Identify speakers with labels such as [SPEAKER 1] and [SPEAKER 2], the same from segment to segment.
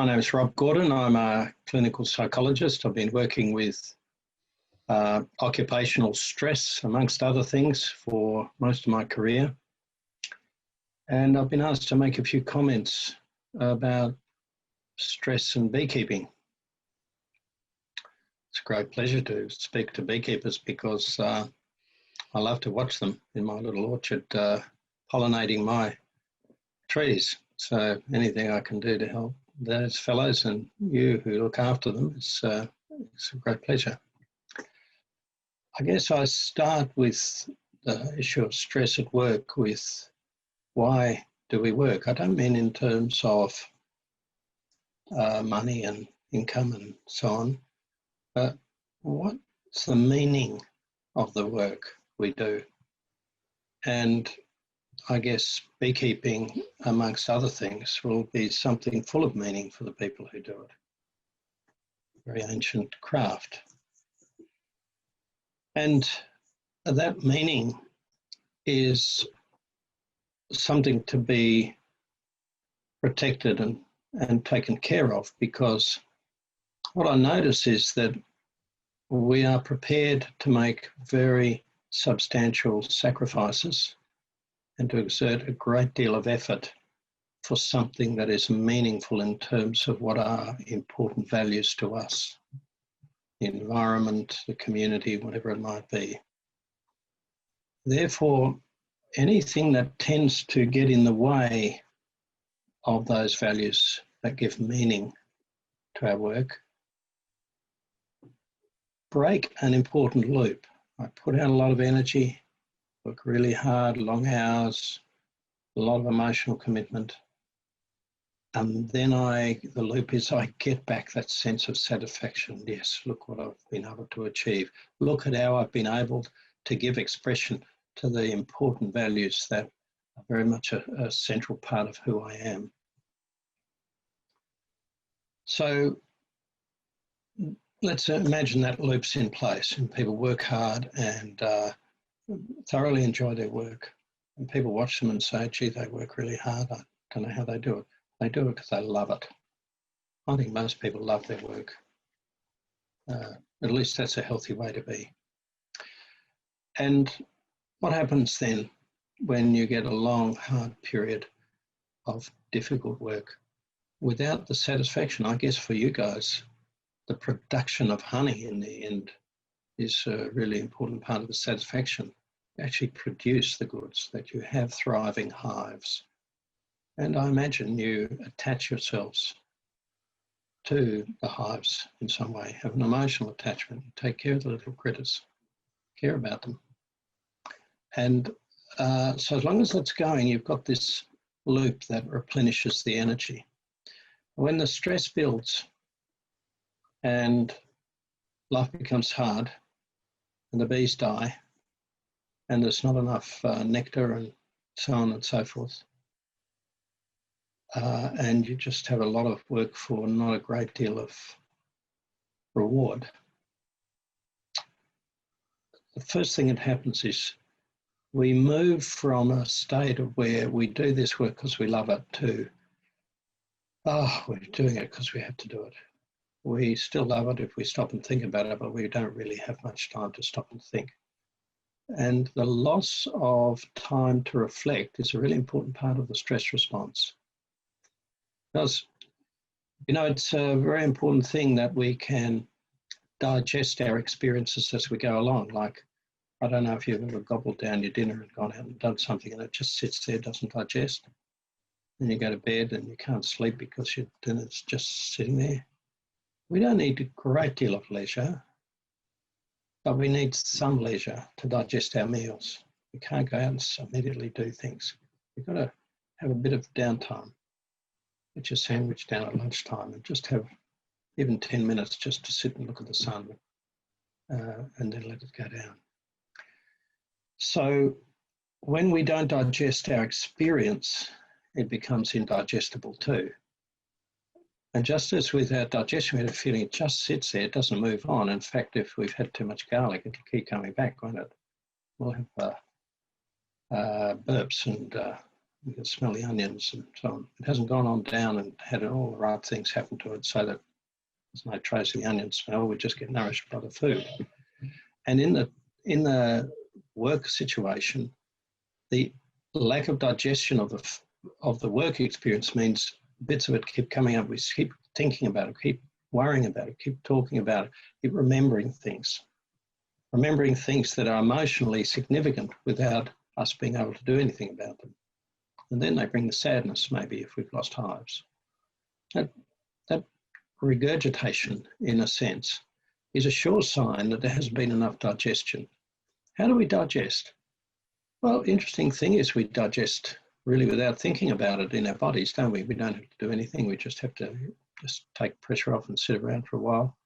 [SPEAKER 1] My name is Rob Gordon. I'm a clinical psychologist. I've been working with occupational stress, amongst other things, for most of my career. And I've been asked to make a few comments about stress and beekeeping. It's a great pleasure to speak to beekeepers because I love to watch them in my little orchard pollinating my trees. So anything I can do to help those fellows and you who look after them, it's a great pleasure. I guess I start with the issue of stress at work with why do we work? I don't mean in terms of money and income and so on, but what's the meaning of the work we do? And I guess beekeeping, amongst other things, will be something full of meaning for the people who do it. Very ancient craft. And that meaning is something to be protected and taken care of, because what I notice is that we are prepared to make very substantial sacrifices and to exert a great deal of effort for something that is meaningful in terms of what are important values to us, the environment, the community, whatever it might be. Therefore, anything that tends to get in the way of those values that give meaning to our work break an important loop. I put out a lot of energy, work really hard, long hours, a lot of emotional commitment. And then the loop is I get back that sense of satisfaction. Yes, look what I've been able to achieve. Look at how I've been able to give expression to the important values that are very much a central part of who I am. So let's imagine that loop's in place and people work hard and thoroughly enjoy their work. And people watch them and say, gee, they work really hard. I don't know how they do it. They do it because they love it. I think most people love their work. At least that's a healthy way to be. And what happens then when you get a long, hard period of difficult work without the satisfaction? I guess for you guys, the production of honey in the end is a really important part of the satisfaction. You actually produce the goods, that you have thriving hives. And I imagine you attach yourselves to the hives in some way, have an emotional attachment, take care of the little critters, care about them. And so as long as that's going, you've got this loop that replenishes the energy. When the stress builds and life becomes hard and the bees die and there's not enough nectar and so on and so forth, and you just have a lot of work for not a great deal of reward, the first thing that happens is we move from a state of where we do this work because we love it to, oh, we're doing it because we have to do it. We still love it if we stop and think about it, but we don't really have much time to stop and think. And the loss of time to reflect is a really important part of the stress response. Because, you know, it's a very important thing that we can digest our experiences as we go along. Like, I don't know if you've ever gobbled down your dinner and gone out and done something and it just sits there, doesn't digest. And you go to bed and you can't sleep because your dinner's just sitting there. We don't need a great deal of leisure, but we need some leisure to digest our meals. We can't go out and immediately do things. We've got to have a bit of downtime. Get your sandwich down at lunchtime and just have even 10 minutes just to sit and look at the sun and then let it go down. So when we don't digest our experience, it becomes indigestible too. And just as with our digestion, we have a feeling it just sits there, it doesn't move on. In fact, if we've had too much garlic, it'll keep coming back, won't it? We'll have burps and You can smell the onions and so on. It hasn't gone on down and had all the right things happen to it so that there's no trace of the onion smell. We just get nourished by the food. And in the work situation, the lack of digestion of the work experience means bits of it keep coming up. We keep thinking about it, keep worrying about it, keep talking about it, keep remembering things that are emotionally significant without us being able to do anything about them. And then they bring the sadness, maybe, if we've lost hives. That regurgitation, in a sense, is a sure sign that there hasn't been enough digestion. How do we digest? Well, interesting thing is we digest really without thinking about it in our bodies, don't we? We don't have to do anything. We just have to just take pressure off and sit around for a while,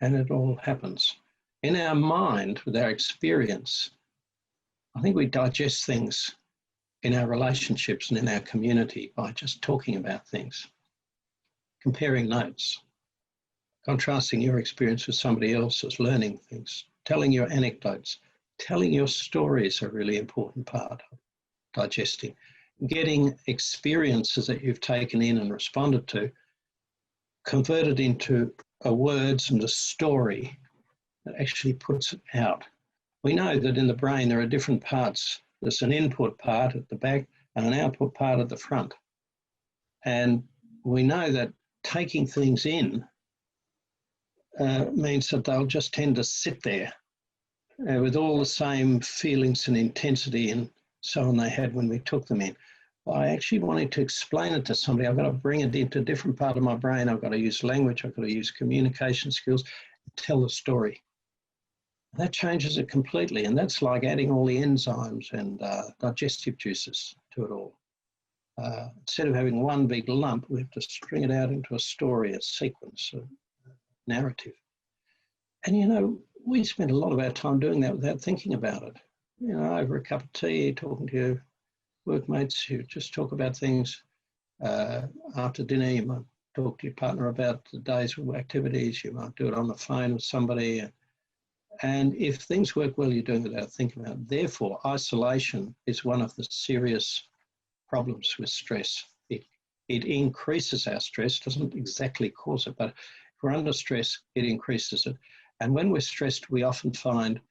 [SPEAKER 1] and it all happens. In our mind, with our experience, I think we digest things in our relationships and in our community by just talking about things, comparing notes, contrasting your experience with somebody else's, learning things, telling your anecdotes, telling your stories are a really important part of digesting, getting experiences that you've taken in and responded to, converted into words and a story that actually puts it out. We know that in the brain there are different parts. There's an input part at the back and an output part at the front. And we know that taking things in means that they'll just tend to sit there with all the same feelings and intensity and so on they had when we took them in. By actually wanting to explain it to somebody, I've got to bring it into a different part of my brain. I've got to use language. I've got to use communication skills, tell the story. That changes it completely. And that's like adding all the enzymes and digestive juices to it all. Instead of having one big lump, we have to string it out into a story, a sequence, a narrative. And, you know, we spend a lot of our time doing that without thinking about it. You know, over a cup of tea, talking to your workmates, you just talk about things. After dinner, you might talk to your partner about the day's activities. You might do it on the phone with somebody. And if things work well, you're doing it without thinking about it. Therefore, isolation is one of the serious problems with stress. It increases our stress, doesn't exactly cause it, but if we're under stress, it increases it. And when we're stressed, we often find,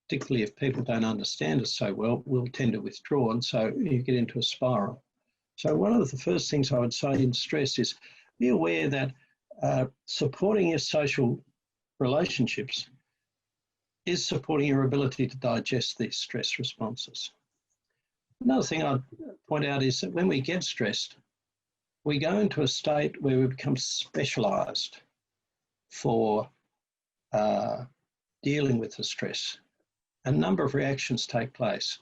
[SPEAKER 1] particularly if people don't understand us so well, we'll tend to withdraw, and so you get into a spiral. So one of the first things I would say in stress is be aware that supporting your social relationships is supporting your ability to digest these stress responses. Another thing I'd point out is that when we get stressed, we go into a state where we become specialised for dealing with the stress. A number of reactions take place.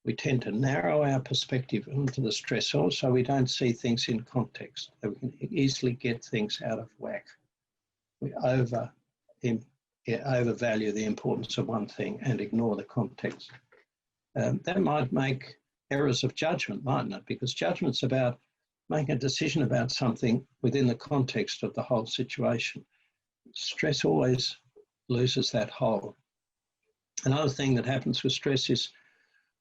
[SPEAKER 1] We tend to narrow our perspective onto the stressor, so we don't see things in context. So we can easily get things out of whack. We overvalue the importance of one thing and ignore the context. That might make errors of judgment, mightn't it? Because judgment's about making a decision about something within the context of the whole situation. Stress always loses that whole. Another thing that happens with stress is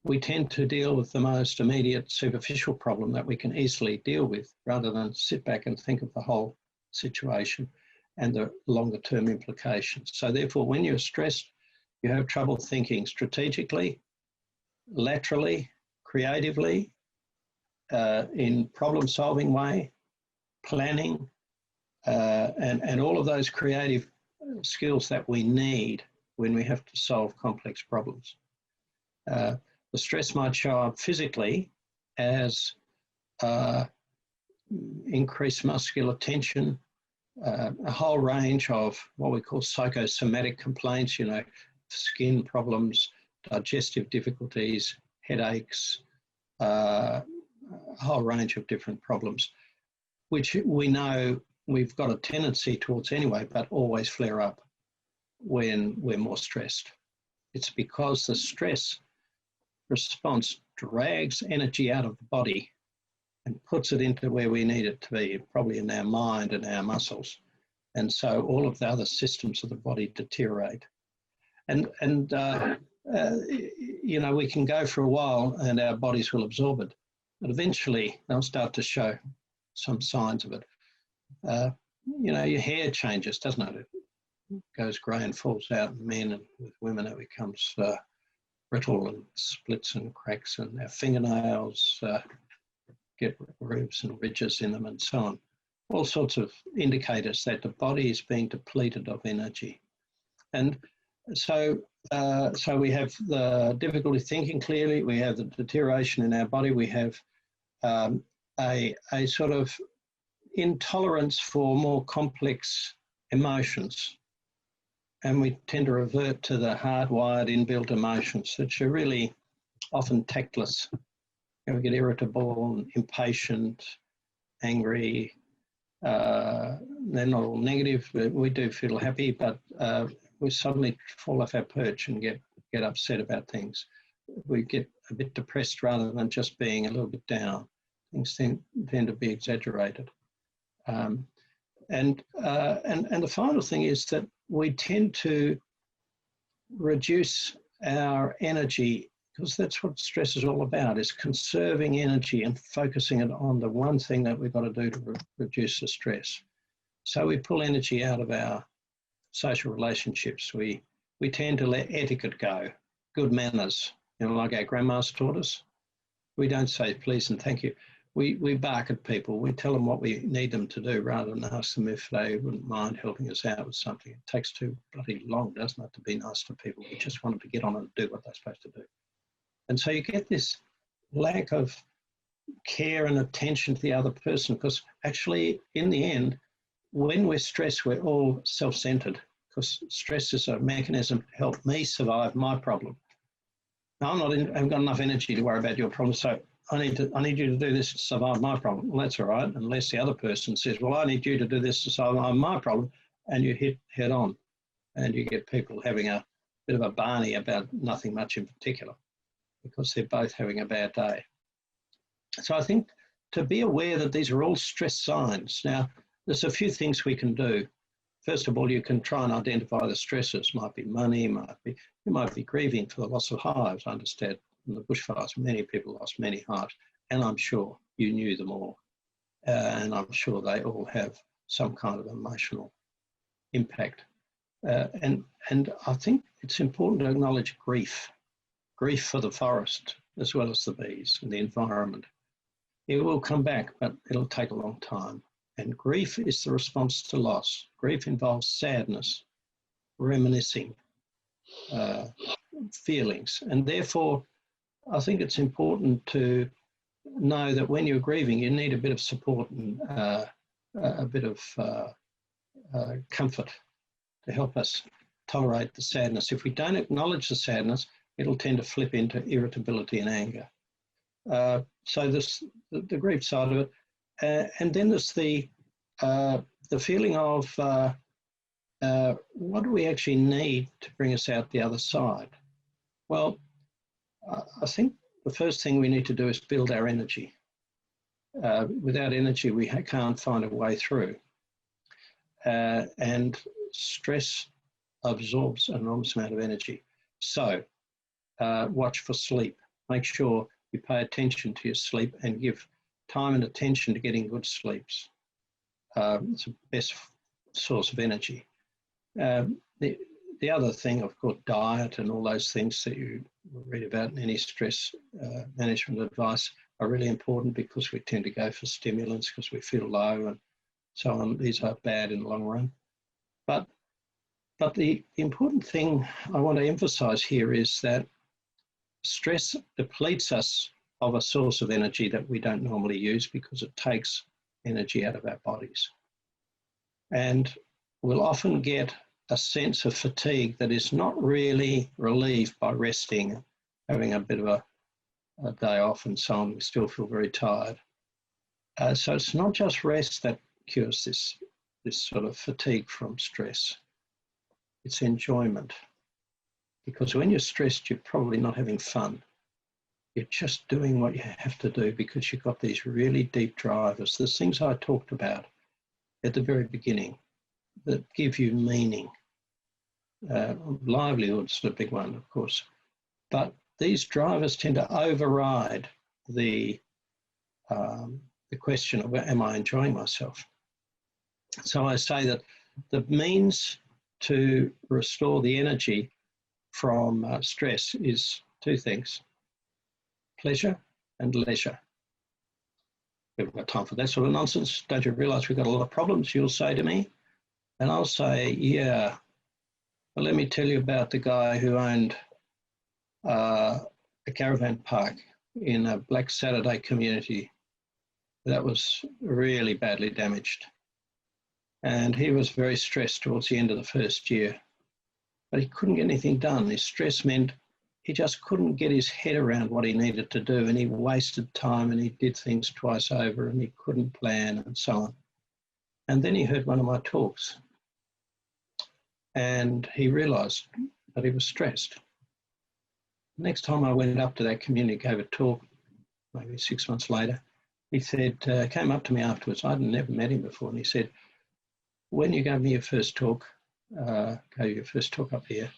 [SPEAKER 1] we tend to deal with the most immediate superficial problem that we can easily deal with rather than sit back and think of the whole situation and the longer term implications. So therefore, when you're stressed, you have trouble thinking strategically, laterally, creatively, in problem solving way, planning, and all of those creative skills that we need when we have to solve complex problems. The stress might show up physically as increased muscular tension, a whole range of what we call psychosomatic complaints, you know, skin problems, digestive difficulties, headaches, a whole range of different problems, which we know we've got a tendency towards anyway, but always flare up when we're more stressed. It's because the stress response drags energy out of the body and puts it into where we need it to be, probably in our mind and our muscles. And so all of the other systems of the body deteriorate. And you know, we can go for a while and our bodies will absorb it. but eventually they'll start to show some signs of it. You know, your hair changes, doesn't it? It goes grey and falls out in men, and with women it becomes brittle and splits and cracks, and our fingernails get grooves and ridges in them and so on. All sorts of indicators that the body is being depleted of energy. And so we have the difficulty thinking clearly, we have the deterioration in our body, we have a sort of intolerance for more complex emotions. And we tend to revert to the hardwired inbuilt emotions, which are really often tactless. We get irritable and impatient, angry. They're not all negative. We do feel happy, but we suddenly fall off our perch and get upset about things. We get a bit depressed rather than just being a little bit down. Things tend to be exaggerated. And the final thing is that we tend to reduce our energy, because that's what stress is all about, is conserving energy and focusing it on the one thing that we've got to do to reduce the stress. So we pull energy out of our social relationships. We tend to let etiquette go, good manners, you know, like our grandmas taught us. We don't say please and thank you. We bark at people. We tell them what we need them to do rather than ask them if they wouldn't mind helping us out with something. It takes too bloody long, doesn't it, to be nice to people. We just want them to get on and do what they're supposed to do. And so you get this lack of care and attention to the other person, because actually, in the end, when we're stressed, we're all self-centered, because stress is a mechanism to help me survive my problem. Now, I haven't got enough energy to worry about your problem, so I need you to do this to survive my problem. Well, that's all right, unless the other person says, well, I need you to do this to survive my problem, and you hit head on, and you get people having a bit of a barney about nothing much in particular, because they're both having a bad day. So I think to be aware that these are all stress signs. Now, there's a few things we can do. First of all, you can try and identify the stresses. Might be money, you might be grieving for the loss of hives. I understand in the bushfires, many people lost many hives, and I'm sure you knew them all. And I'm sure they all have some kind of emotional impact. And I think it's important to acknowledge grief for the forest as well as the bees and the environment. It will come back, but it'll take a long time. And grief is the response to loss. Grief involves sadness, reminiscing, feelings. And therefore, I think it's important to know that when you're grieving, you need a bit of support and a bit of comfort to help us tolerate the sadness. If we don't acknowledge the sadness, it'll tend to flip into irritability and anger. So this the grief side of it. And then there's the feeling of what do we actually need to bring us out the other side? Well, I think the first thing we need to do is build our energy. Without energy, we can't find a way through. And stress absorbs an enormous amount of energy. So watch for sleep. Make sure you pay attention to your sleep and give time and attention to getting good sleeps. It's the best source of energy. The other thing, of course, diet and all those things that you read about in any stress management advice are really important, because we tend to go for stimulants because we feel low and so on. These are bad in the long run. But the important thing I want to emphasize here is that stress depletes us of a source of energy that we don't normally use, because it takes energy out of our bodies. And we'll often get a sense of fatigue that is not really relieved by resting, having a bit of a day off and so on. We still feel very tired. So it's not just rest that cures this sort of fatigue from stress. It's enjoyment. Because when you're stressed, you're probably not having fun. You're just doing what you have to do because you've got these really deep drivers. There's things I talked about at the very beginning that give you meaning. Livelihood's the big one, of course. But these drivers tend to override the the question of, am I enjoying myself? So I say that the means to restore the energy from stress is two things: pleasure and leisure. We haven't got time for that sort of nonsense. Don't you realise we've got a lot of problems, you'll say to me? And I'll say, yeah. Well, let me tell you about the guy who owned a caravan park in a Black Saturday community that was really badly damaged. And he was very stressed towards the end of the first year, but he couldn't get anything done. His stress meant he just couldn't get his head around what he needed to do, and he wasted time and he did things twice over and he couldn't plan and so on. And then he heard one of my talks and he realised that he was stressed. Next time I went up to that community, gave a talk, maybe 6 months later, he said, came up to me afterwards, I'd never met him before, and he said, when you gave me your first talk, up here,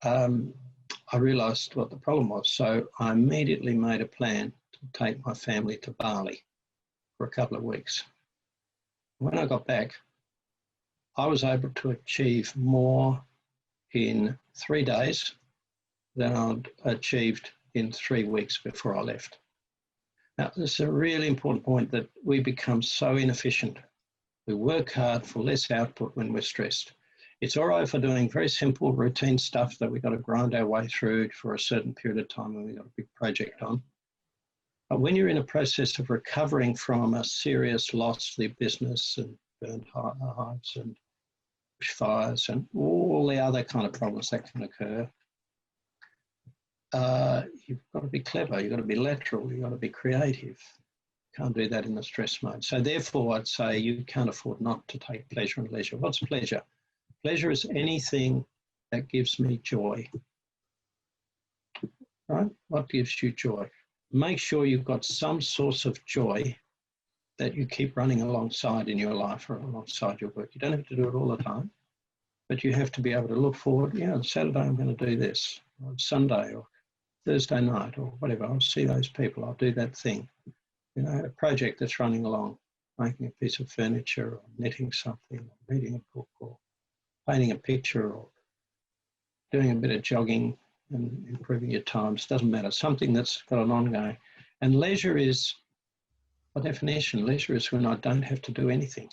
[SPEAKER 1] I realised what the problem was. So I immediately made a plan to take my family to Bali for a couple of weeks. When I got back, I was able to achieve more in 3 days than I'd achieved in 3 weeks before I left. Now, this is a really important point, that we become so inefficient. We work hard for less output when we're stressed. It's all right for doing very simple routine stuff that we've got to grind our way through for a certain period of time when we've got a big project on. But when you're in a process of recovering from a serious loss to the business and burned hives and bushfires and all the other kind of problems that can occur, you've got to be clever, you've got to be lateral, you've got to be creative. Can't do that in the stress mode. So therefore, I'd say you can't afford not to take pleasure and leisure. What's pleasure? Pleasure is anything that gives me joy. Right? What gives you joy? Make sure you've got some source of joy that you keep running alongside in your life or alongside your work. You don't have to do it all the time, but you have to be able to look forward. Yeah, Saturday I'm going to do this, or Sunday or Thursday night or whatever. I'll see those people. I'll do that thing. You know, a project that's running along, making a piece of furniture or knitting something, or reading a book or painting a picture or doing a bit of jogging and improving your times. Doesn't matter. Something that's got an ongoing. And leisure is, by definition, leisure is when I don't have to do anything.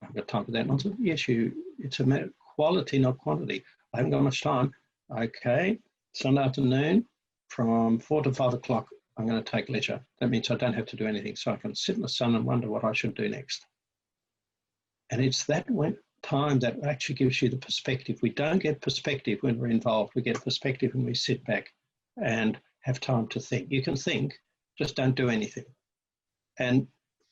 [SPEAKER 1] I haven't got time for that nonsense. Yes, it's a matter of quality, not quantity. I haven't got much time. Okay, Sunday afternoon from 4 to 5 o'clock, I'm going to take leisure. That means I don't have to do anything. So I can sit in the sun and wonder what I should do next. And it's that time that actually gives you the perspective. We don't get perspective when we're involved. We get perspective when we sit back and have time to think. You can think, just don't do anything. And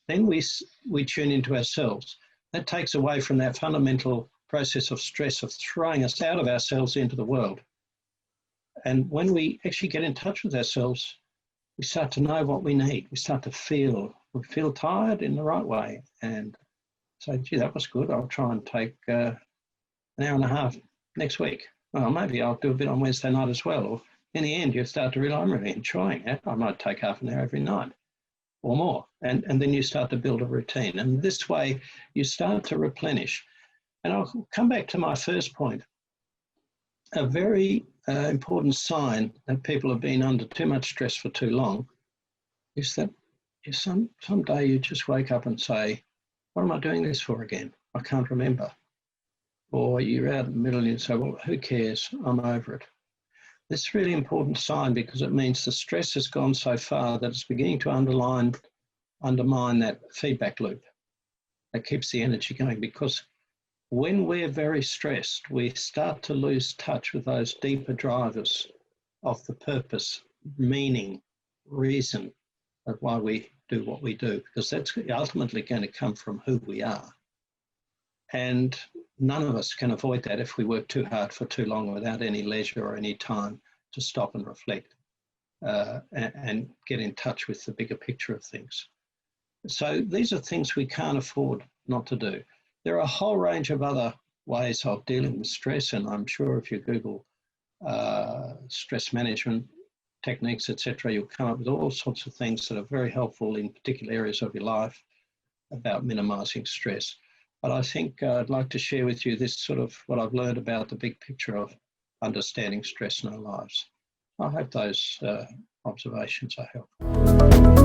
[SPEAKER 1] then we tune into ourselves. That takes away from that fundamental process of stress of throwing us out of ourselves into the world. And when we actually get in touch with ourselves, we start to know what we need. We start to feel. We feel tired in the right way. And say, gee, that was good. I'll try and take an hour and a half next week. Well, maybe I'll do a bit on Wednesday night as well. Or in the end, you start to realise I'm really enjoying it. I might take half an hour every night or more. And then you start to build a routine. And this way, you start to replenish. And I'll come back to my first point. A very important sign that people have been under too much stress for too long is that someday you just wake up and say, what am I doing this for again? I can't remember. Or you're out in the middle and you say, well, who cares? I'm over it. This is a really important sign because it means the stress has gone so far that it's beginning to undermine that feedback loop that keeps the energy going. Because when we're very stressed, we start to lose touch with those deeper drivers of the purpose, meaning, reason of why we do what we do, because that's ultimately going to come from who we are. And none of us can avoid that if we work too hard for too long without any leisure or any time to stop and reflect and get in touch with the bigger picture of things. So these are things we can't afford not to do. There are a whole range of other ways of dealing with stress, and I'm sure if you Google stress management, techniques, etc. You'll come up with all sorts of things that are very helpful in particular areas of your life about minimizing stress. But I think I'd like to share with you this sort of what I've learned about the big picture of understanding stress in our lives. I hope those observations are helpful.